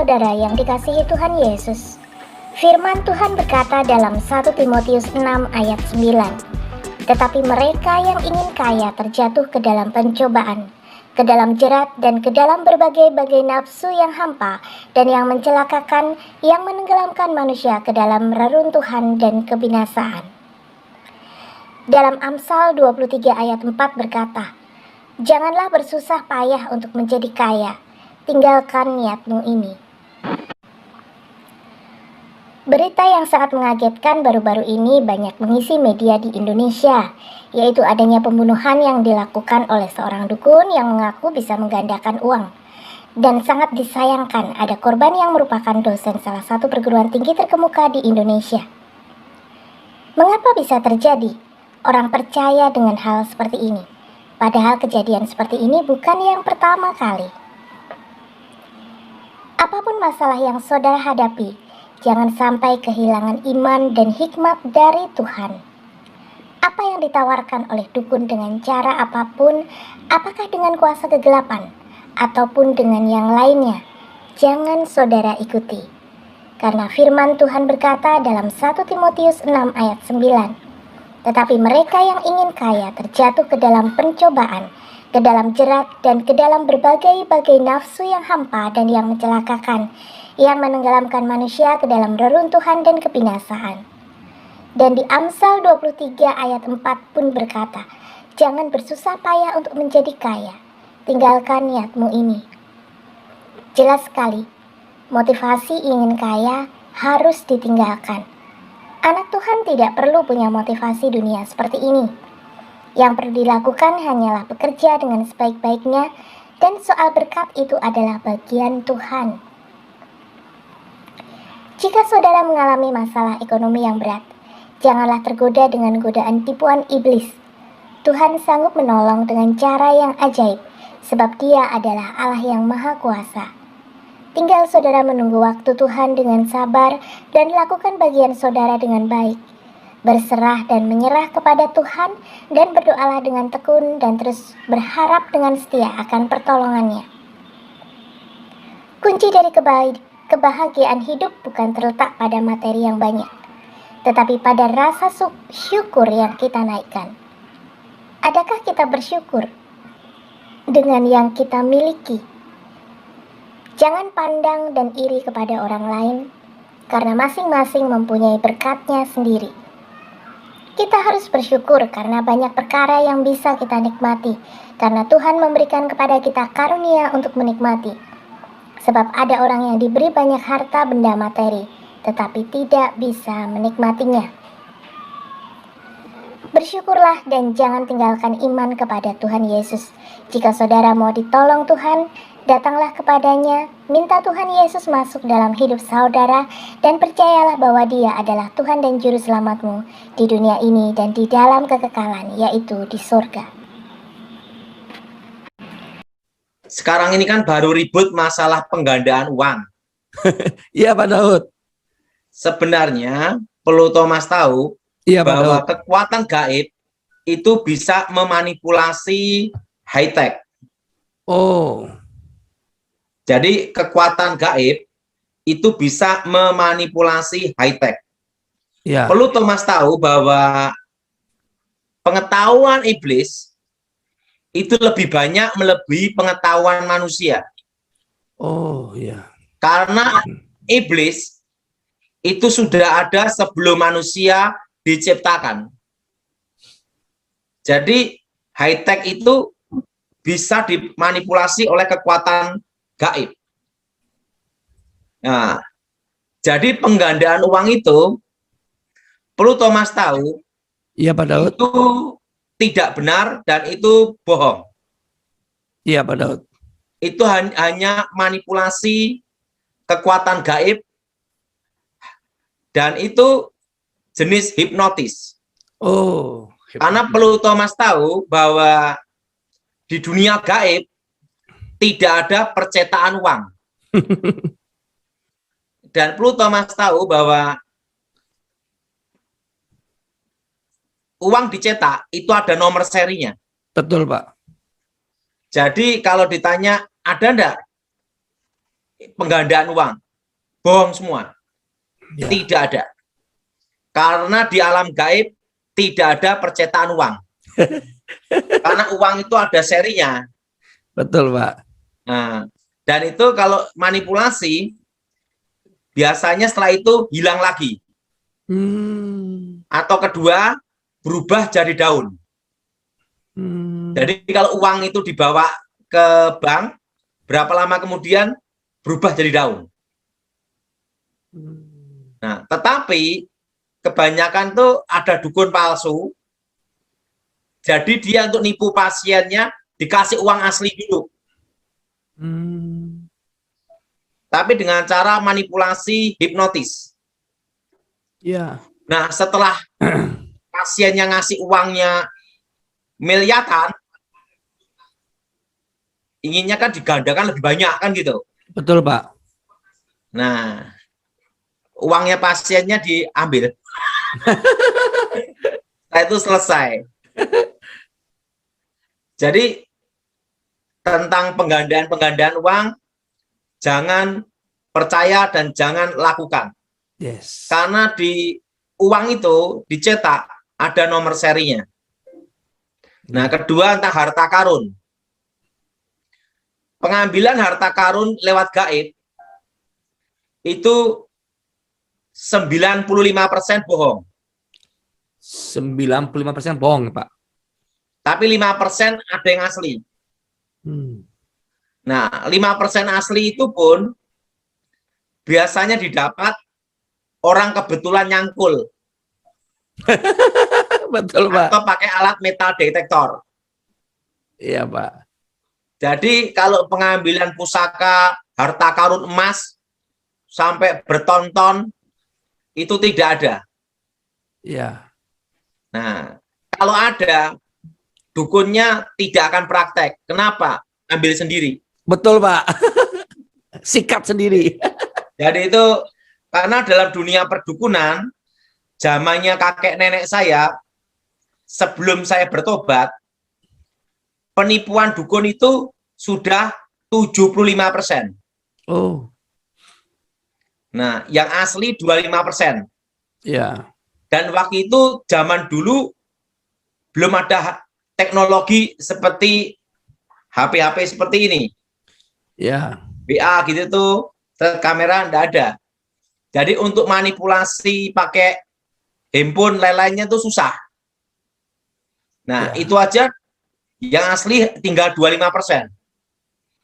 saudara yang dikasihi Tuhan Yesus, firman Tuhan berkata dalam 1 Timotius 6 ayat 9, tetapi mereka yang ingin kaya terjatuh ke dalam pencobaan, ke dalam jerat dan ke dalam berbagai-bagai nafsu yang hampa dan yang mencelakakan, yang menenggelamkan manusia ke dalam reruntuhan dan kebinasaan. Dalam Amsal 23 ayat 4 berkata, janganlah bersusah payah untuk menjadi kaya, tinggalkan niatmu ini. Berita yang sangat mengagetkan baru-baru ini banyak mengisi media di Indonesia, yaitu adanya pembunuhan yang dilakukan oleh seorang dukun yang mengaku bisa menggandakan uang. Dan sangat disayangkan ada korban yang merupakan dosen salah satu perguruan tinggi terkemuka di Indonesia. Mengapa bisa terjadi? Orang percaya dengan hal seperti ini, padahal kejadian seperti ini bukan yang pertama kali. Apapun masalah yang saudara hadapi, jangan sampai kehilangan iman dan hikmat dari Tuhan. Apa yang ditawarkan oleh dukun dengan cara apapun, apakah dengan kuasa kegelapan, ataupun dengan yang lainnya, jangan saudara ikuti. Karena firman Tuhan berkata dalam 1 Timotius 6 ayat 9, tetapi mereka yang ingin kaya terjatuh ke dalam pencobaan, ke dalam jerat dan ke dalam berbagai-bagai nafsu yang hampa dan yang mencelakakan, yang menenggelamkan manusia ke dalam reruntuhan dan kebinasaan. Dan di Amsal 23 ayat 4 pun berkata, jangan bersusah payah untuk menjadi kaya, tinggalkan niatmu ini. Jelas sekali, motivasi ingin kaya harus ditinggalkan. Anak Tuhan tidak perlu punya motivasi dunia seperti ini. Yang perlu dilakukan hanyalah bekerja dengan sebaik-baiknya, dan soal berkat itu adalah bagian Tuhan. Jika saudara mengalami masalah ekonomi yang berat, janganlah tergoda dengan godaan tipuan iblis. Tuhan sanggup menolong dengan cara yang ajaib, sebab Dia adalah Allah yang Maha Kuasa. Tinggal saudara menunggu waktu Tuhan dengan sabar dan lakukan bagian saudara dengan baik. Berserah dan menyerah kepada Tuhan dan berdoalah dengan tekun dan terus berharap dengan setia akan pertolongannya. Kunci dari kebahagiaan hidup bukan terletak pada materi yang banyak, tetapi pada rasa syukur yang kita naikkan. Adakah kita bersyukur dengan yang kita miliki? Jangan pandang dan iri kepada orang lain, karena masing-masing mempunyai berkatnya sendiri. Kita harus bersyukur karena banyak perkara yang bisa kita nikmati, karena Tuhan memberikan kepada kita karunia untuk menikmati. Sebab ada orang yang diberi banyak harta benda materi, tetapi tidak bisa menikmatinya. Bersyukurlah dan jangan tinggalkan iman kepada Tuhan Yesus. Jika saudara mau ditolong Tuhan, datanglah kepadanya, minta Tuhan Yesus masuk dalam hidup saudara, dan percayalah bahwa Dia adalah Tuhan dan Juru Selamatmu di dunia ini dan di dalam kekekalan, yaitu di surga. Sekarang ini kan baru ribut masalah penggandaan uang. Iya Pak Daud. Sebenarnya perlu Thomas tahu bahwa kekuatan gaib itu bisa memanipulasi high-tech. Oh. Jadi kekuatan gaib itu bisa memanipulasi high-tech. Ya. Perlu Thomas tahu bahwa pengetahuan iblis itu lebih banyak melebihi pengetahuan manusia. Oh ya. Karena iblis itu sudah ada sebelum manusia diciptakan. Jadi high-tech itu bisa dimanipulasi oleh kekuatan gaib. Nah, jadi penggandaan uang itu perlu Thomas tahu, iya Pak Daud, itu tidak benar dan itu bohong. Iya Pak Daud. Itu hanya manipulasi kekuatan gaib dan itu jenis hipnotis. Oh. Karena perlu Thomas tahu bahwa di dunia gaib tidak ada percetakan uang. Dan perlu Thomas tahu bahwa uang dicetak itu ada nomor serinya. Betul Pak. Jadi kalau ditanya ada enggak penggandaan uang. Bohong semua. Ya. Tidak ada. Karena di alam gaib tidak ada percetakan uang. Karena uang itu ada serinya. Betul, Pak. Nah, dan itu kalau manipulasi, biasanya setelah itu hilang lagi. Atau kedua, berubah jadi daun. Jadi kalau uang itu dibawa ke bank, berapa lama kemudian berubah jadi daun. Nah, tetapi kebanyakan tuh ada dukun palsu. Jadi dia untuk nipu pasiennya dikasih uang asli dulu. Tapi dengan cara manipulasi hipnotis. Ya. Nah, setelah pasiennya ngasih uangnya miliaran, inginnya kan digandakan lebih banyak kan gitu. Betul, Pak. Nah, uangnya pasiennya diambil. Setelah itu selesai. Jadi tentang penggandaan uang, jangan percaya dan jangan lakukan. Yes. Karena di uang itu dicetak ada nomor serinya. Nah, kedua tentang harta karun. Pengambilan harta karun lewat gaib itu 95% bohong. 95% bohong, Pak. Tapi 5% ada yang asli. Nah, 5% asli itu pun biasanya didapat orang kebetulan nyangkul. Betul, Pak. Atau pakai alat metal detektor. Iya, Pak. Jadi kalau pengambilan pusaka, harta karun emas, sampai bertonton, itu tidak ada. Iya. Nah, kalau ada, dukunnya tidak akan praktek. Kenapa? Ambil sendiri. Betul, Pak. Sikat sendiri. Jadi itu, karena dalam dunia perdukunan, zamannya kakek nenek saya, sebelum saya bertobat, penipuan dukun itu sudah 75%. Oh. Nah, yang asli 25%. Ya. Dan waktu itu zaman dulu belum ada teknologi seperti HP-HP seperti ini. Ya. WA gitu tuh, kamera enggak ada. Jadi untuk manipulasi pakai handphone lain-lainnya tuh susah. Nah, Ya. itu aja yang asli tinggal 25%.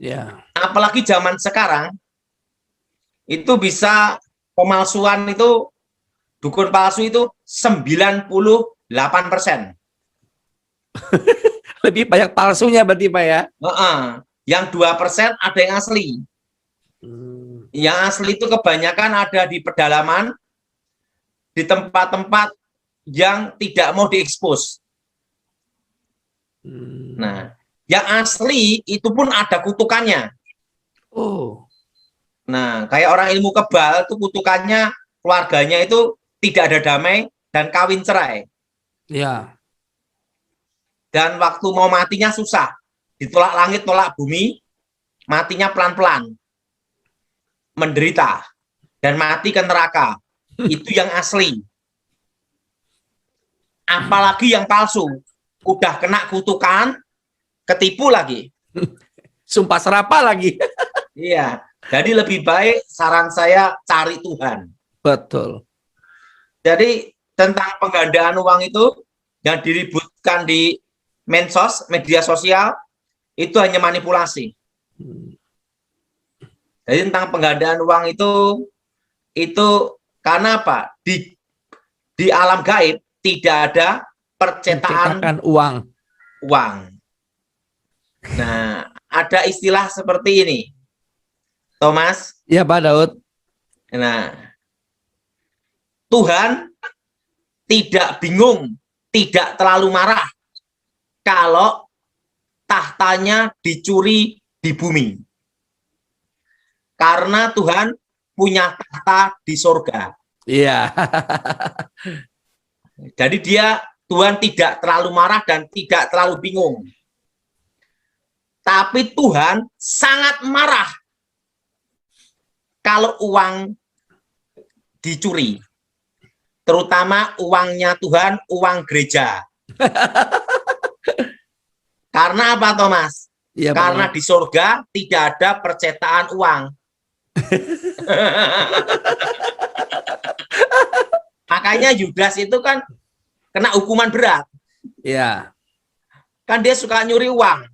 Ya. Apalagi zaman sekarang itu bisa pemalsuan itu, dukun palsu itu 98%. Lebih banyak palsunya berarti, Pak, ya? Yang 2% ada yang asli. Yang asli itu kebanyakan ada di pedalaman, di tempat-tempat yang tidak mau diekspos. Nah, yang asli itu pun ada kutukannya. Oh. Nah, kayak orang ilmu kebal itu kutukannya, keluarganya itu tidak ada damai dan kawin cerai. Ya. Dan waktu mau matinya susah. Ditolak langit, tolak bumi, matinya pelan-pelan. Menderita. Dan mati ke neraka. Itu yang asli. Apalagi yang palsu. Udah kena kutukan, ketipu lagi. Sumpah serapah lagi. Iya. Jadi lebih baik saran saya cari Tuhan. Betul. Jadi tentang penggandaan uang itu yang diributkan di medsos, media sosial, itu hanya manipulasi. Jadi tentang penggandaan uang itu karena apa? Di alam gaib tidak ada percetakan uang. Nah, ada istilah seperti ini, Thomas. Ya, Pak Daud. Nah, Tuhan tidak bingung, tidak terlalu marah kalau tahtanya dicuri di bumi. Karena Tuhan punya tahta di surga. Iya. Jadi Tuhan tidak terlalu marah dan tidak terlalu bingung. Tapi Tuhan sangat marah kalau uang dicuri, terutama uangnya Tuhan, uang gereja. Karena apa, Thomas? Iya, Pak Karena Dots. di surga tidak ada percetaan uang. Makanya Yudas itu kan kena hukuman berat. Iya. Kan dia suka nyuri uang.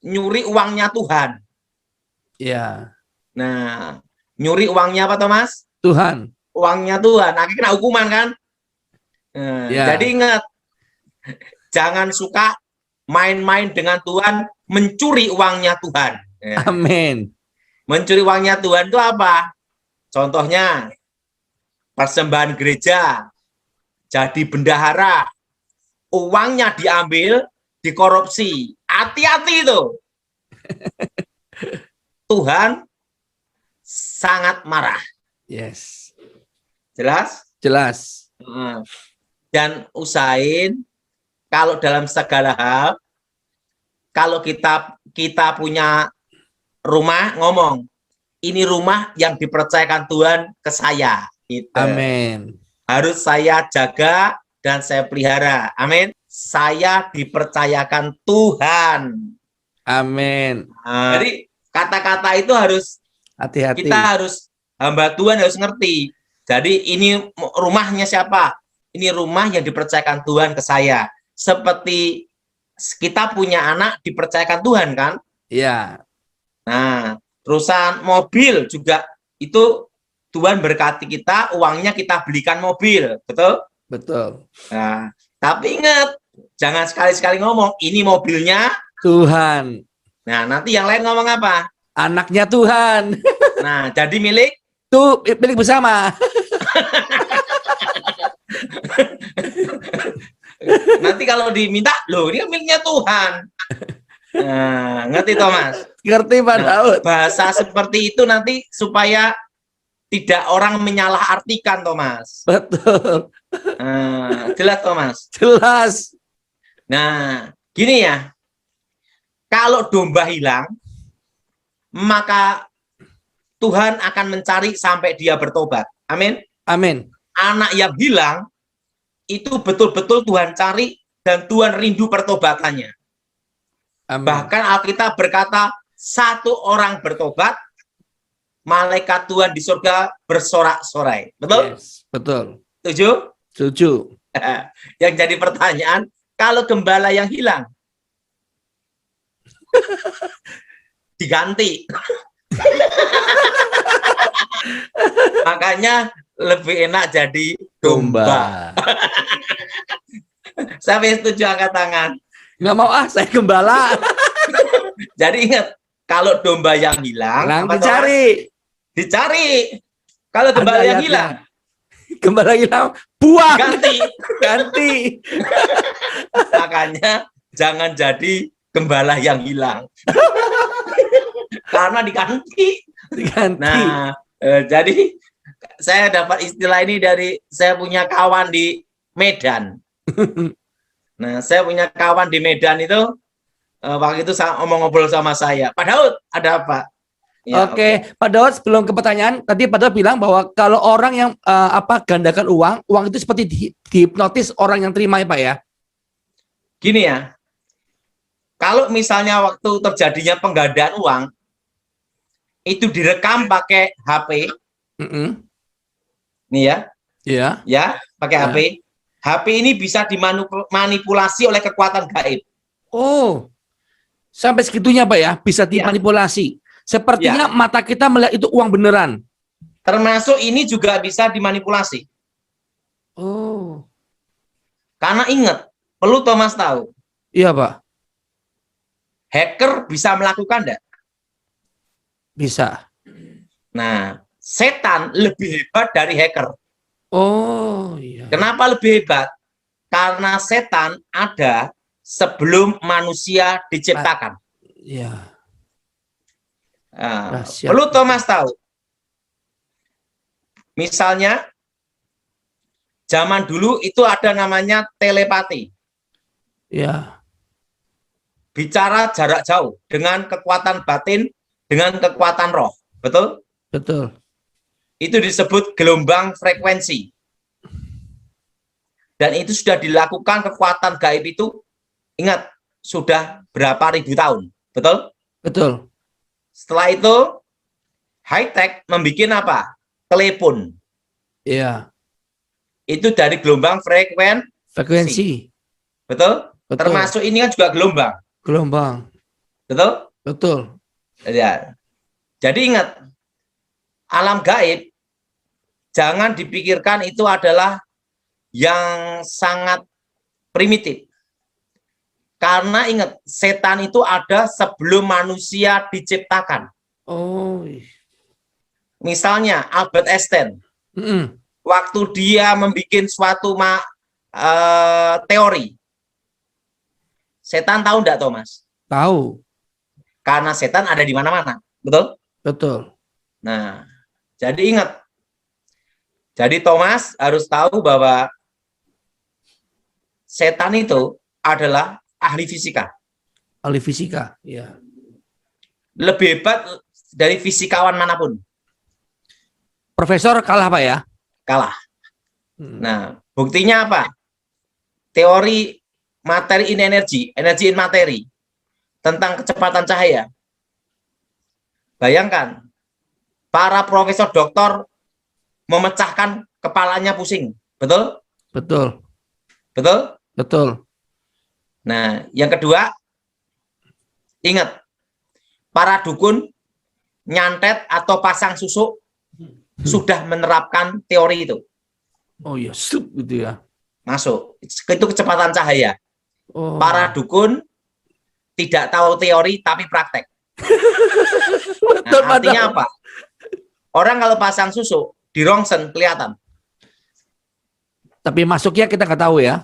Nyuri uangnya Tuhan. Iya. Nah, nyuri uangnya apa, Thomas? Tuhan. Uangnya Tuhan. Akhirnya kena hukuman kan? Nah, Ya. jadi ingat, jangan suka main-main dengan Tuhan, mencuri uangnya Tuhan. Ya. Amin. Mencuri uangnya Tuhan itu apa? Contohnya, persembahan gereja, jadi bendahara, uangnya diambil, dikorupsi. Hati-hati itu. Tuhan sangat marah. Yes. Jelas? Jelas. Dan usahain kalau dalam segala hal, kalau kita punya rumah, ngomong, ini rumah yang dipercayakan Tuhan ke saya. Gitu. Amin. Harus saya jaga dan saya pelihara. Amin. Saya dipercayakan Tuhan. Amin. Jadi kata-kata itu harus Hati-hati. kita harus, hamba Tuhan harus ngerti. Jadi ini rumahnya siapa? Ini rumah yang dipercayakan Tuhan ke saya. Seperti kita punya anak dipercayakan Tuhan kan? Iya. Nah, perusahaan mobil juga itu Tuhan berkati kita, uangnya kita belikan mobil, betul? Betul. Nah, tapi ingat, jangan sekali-sekali ngomong ini mobilnya Tuhan. Nah, nanti yang lain ngomong apa? Anaknya Tuhan. Nah, jadi milik Tuh milik bersama. nanti kalau diminta, loh ini kan miliknya Tuhan. Nah, ngerti Thomas? Ngerti Pak Daud. Bahasa seperti itu nanti supaya tidak orang menyalahartikan Thomas. Betul. Jelas Thomas? Jelas. Nah, gini ya. Kalau domba hilang, maka Tuhan akan mencari sampai dia bertobat. Amin. Amin. Anak yang hilang itu betul-betul Tuhan cari dan Tuhan rindu pertobatannya. Amin. Bahkan Alkitab berkata, satu orang bertobat, malaikat Tuhan di surga bersorak-sorai. Betul? Yes, betul. Setuju? Setuju. Yang jadi pertanyaan, kalau gembala yang hilang, diganti. Makanya lebih enak jadi domba. Siapa yang setuju angkat tangan? Nggak mau saya gembala. Jadi ingat, kalau domba yang hilang, apa dicari. Dicari. Kalau gembala yang hilang, gembala hilang, buang. Ganti. Makanya jangan jadi gembala yang hilang. Karena diganti. Nah, jadi saya dapat istilah ini dari saya punya kawan di Medan. Nah, saya punya kawan di Medan itu waktu itu ngomong-ngobrol sama saya. Pak Daud, ada apa? Ya, Oke, Pak Daud, sebelum ke pertanyaan, tadi Pak Daud bilang bahwa kalau orang yang gandakan uang itu seperti dihipnotis orang yang terima ya Pak ya? Gini ya, kalau misalnya waktu terjadinya penggandaan uang, itu direkam pakai HP, nih ya, pakai HP. HP ini bisa dimanipulasi oleh kekuatan gaib. Oh, sampai segitunya Pak ya, bisa dimanipulasi. Sepertinya mata kita melihat itu uang beneran. Termasuk ini juga bisa dimanipulasi. Oh. Karena ingat, perlu Thomas tahu. Iya Pak. Hacker bisa melakukan enggak? Bisa. Nah, setan lebih hebat dari hacker. Oh iya. Kenapa lebih hebat? Karena setan ada sebelum manusia diciptakan. Iya. Perlu Thomas tahu. Misalnya, zaman dulu itu ada namanya telepati. Iya. Bicara jarak jauh dengan kekuatan batin, dengan kekuatan roh. Betul? Betul. Itu disebut gelombang frekuensi. Dan itu sudah dilakukan kekuatan gaib itu, ingat, sudah berapa ribu tahun. Betul? Betul. Setelah itu, high tech membuat apa? Telepon. Iya. Itu dari gelombang Frekuensi. Betul? Betul. Termasuk ini kan juga gelombang. Gelombang. Betul? Betul. Ya. Jadi ingat, alam gaib jangan dipikirkan itu adalah yang sangat primitif. Karena ingat, setan itu ada sebelum manusia diciptakan. Oh. Misalnya Albert Einstein, waktu dia membuat suatu teori, setan tahu enggak, Thomas? Tahu. Karena setan ada di mana-mana, betul? Betul. Nah, jadi ingat, jadi Thomas harus tahu bahwa setan itu adalah ahli fisika. Ahli fisika, ya. Lebih hebat dari fisikawan manapun. Profesor kalah Pak ya? Kalah. Nah, buktinya apa? Teori materi in energy, energy in materi, tentang kecepatan cahaya. Bayangkan, para profesor doktor memecahkan kepalanya pusing. Betul? Betul. Betul? Betul. Nah, yang kedua, ingat, para dukun, nyantet atau pasang susuk sudah menerapkan teori itu. Oh iya, sup gitu ya. Masuk. Itu kecepatan cahaya. Oh. Para dukun tidak tahu teori tapi praktek. Betul, Nah, artinya apa? Orang kalau pasang susuk di rongsen kelihatan. Tapi masuknya kita nggak tahu ya.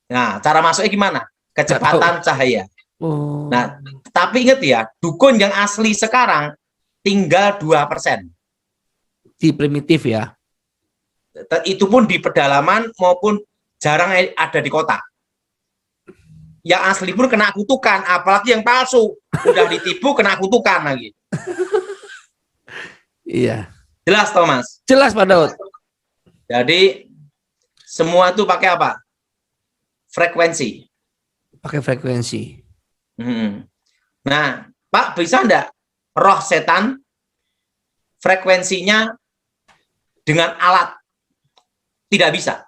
Nah, cara masuknya gimana? Kecepatan cahaya. Oh. Nah, tapi ingat ya, dukun yang asli sekarang tinggal 2%. Di primitif ya. Itu pun di pedalaman maupun jarang ada di kota. Yang asli pun kena kutukan, apalagi yang palsu. Udah ditipu kena kutukan lagi. Iya. Jelas, Thomas? Jelas Pak Daud. Jadi semua itu pakai apa? Frekuensi. Pakai frekuensi. Nah, Pak, bisa enggak roh setan frekuensinya dengan alat? Tidak bisa.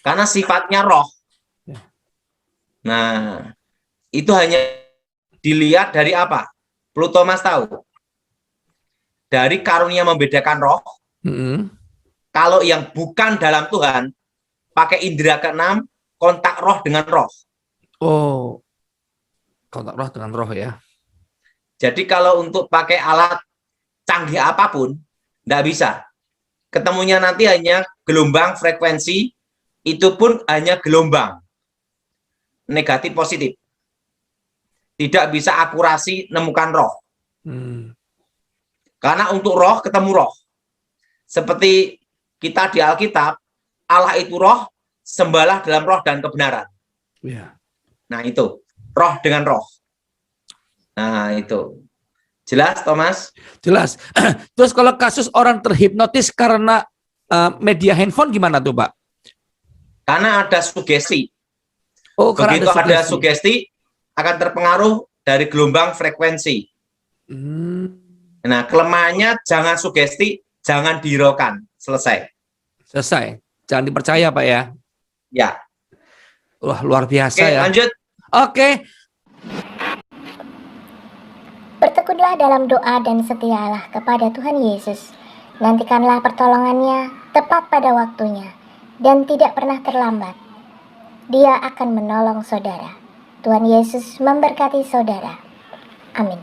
Karena sifatnya roh. Nah, itu hanya dilihat dari apa? Perlu Thomas tahu. Dari karunia membedakan roh. Kalau yang bukan dalam Tuhan, pakai indera keenam, kontak roh dengan roh. Oh, kontak roh dengan roh ya. Jadi kalau untuk pakai alat canggih apapun, tidak bisa. Ketemunya nanti hanya gelombang frekuensi, itu pun hanya gelombang. Negatif positif. Tidak bisa akurasi nemukan roh. Karena untuk roh ketemu roh. Seperti kita di Alkitab, Allah itu roh, sembahlah dalam roh dan kebenaran. Ya. Nah itu, roh dengan roh. Nah itu. Jelas, Thomas? Jelas. Terus kalau kasus orang terhipnotis karena media handphone gimana tuh, Pak? Karena ada sugesti. Oh, begitu ada sugesti, akan terpengaruh dari gelombang frekuensi. Nah, kelemahannya jangan sugesti, jangan dihiraukan. Selesai. Selesai. Jangan dipercaya, Pak ya? Ya. Wah, luar biasa Oke, ya. lanjut. Oke. Bertekunlah dalam doa dan setialah kepada Tuhan Yesus. Nantikanlah pertolongannya tepat pada waktunya dan tidak pernah terlambat. Dia akan menolong saudara. Tuhan Yesus memberkati saudara. Amin.